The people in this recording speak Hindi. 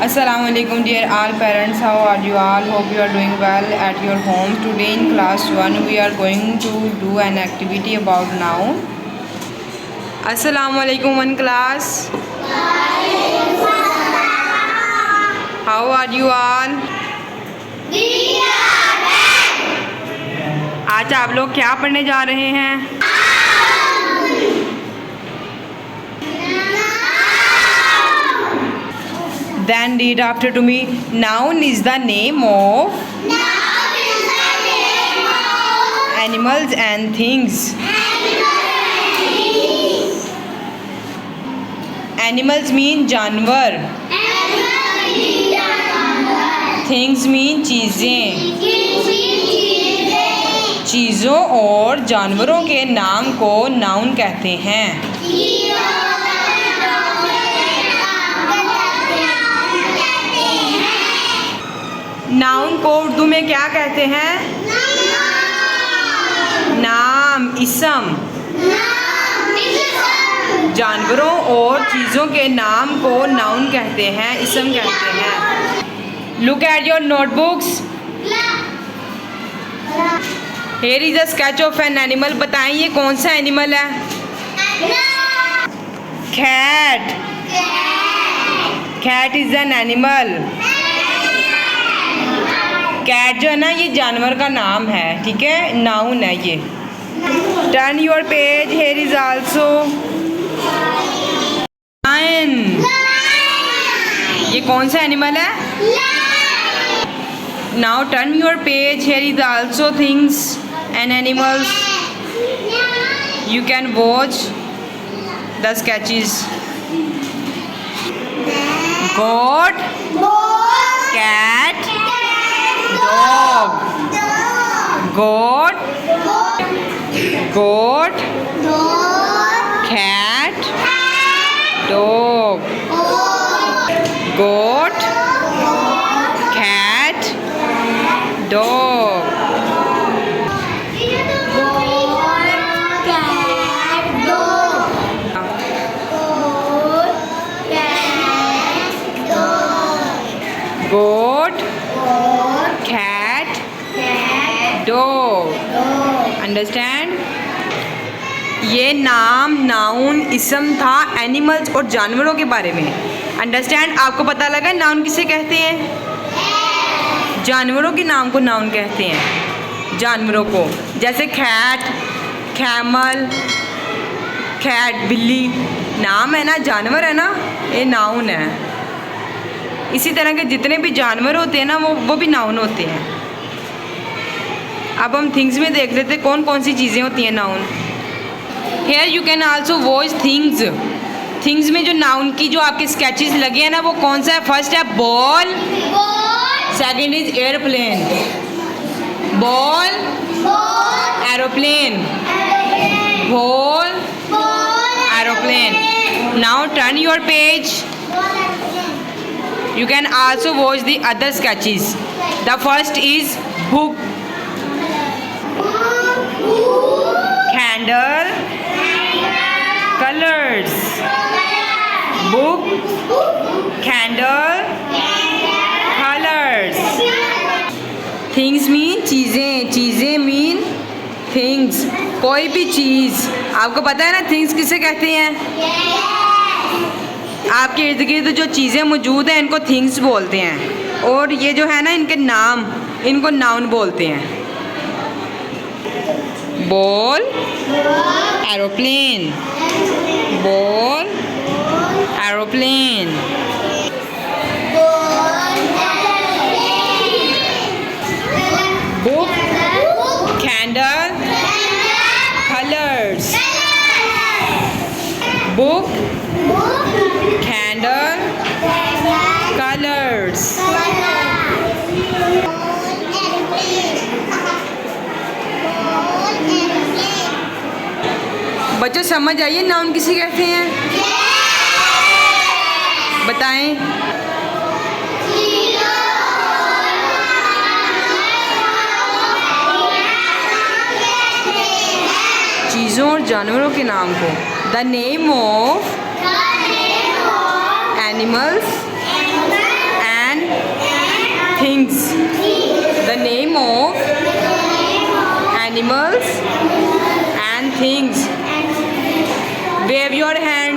Assalamu alaikum dear all parents, how are you all? Hope you are doing well at your home. Today in class 1 we are going to do an activity about noun. Assalamu alaikum one class. How are you all? आज आप लोग क्या पढ़ने जा रहे हैं? Then read after to me. Noun is the name of animals and things. Animals mean जानवर. Things mean चीज़ें. चीज़ों और जानवरों के नाम को नाउन कहते हैं. नाउन को उर्दू में क्या कहते हैं? नाम, इसम. जानवरों और चीज़ों के नाम को नाउन कहते हैं, इसम कहते हैं. Look at your notebooks. Here is a sketch of an animal. बताएं ये कौन सा एनिमल है? Cat. Cat is an animal. Cat जो है ना ये जानवर का नाम है, ठीक है, नाउन है ये. Turn your page. Here is also lion. ये कौन सा एनिमल है? Now turn your page. Here is also things and animals. You can watch the sketches. Goat, cat, dog. Goat, cat, dog. Goat, cat, dog. Goat, cat, dog. Understand. ये नाम, नाउन, इसम था एनिमल्स और जानवरों के बारे में. अंडरस्टैंड. आपको पता लगा नाउन किसे कहते हैं? जानवरों के नाम को नाउन कहते हैं. जानवरों को जैसे कैट, कैमल, कैट, बिल्ली नाम है ना, जानवर है ना, ये नाउन है. इसी तरह के जितने भी जानवर होते हैं ना वो भी नाउन होते हैं. अब हम थिंग्स में देख लेते कौन कौन सी चीज़ें होती हैं noun. Here you can also watch things. Things में जो नाउन की जो आपके स्केचेस लगे हैं ना वो कौन सा है? फर्स्ट है ball. Second is airplane. Ball, aeroplane, ball, aeroplane. Now turn your page. You can also watch the other sketches. The first is book. Candle, colors. Book, candle, colors. Things mean चीज़ें. चीज़ें mean things. कोई भी चीज़. आपको पता है ना things किसे कहते हैं? आपके इर्द गिर्द जो चीज़ें मौजूद हैं इनको थिंग्स बोलते हैं. और ये जो है ना इनके नाम, इनको नाउन बोलते हैं. Ball, aeroplane. Ball, aeroplane. Book, candle, colours. Book, candle, colours. बच्चों समझ आइए नाउन किसे कहते हैं? बताएं. चीज़ों और जानवरों के नाम को. The name of animals things. Wave your hand.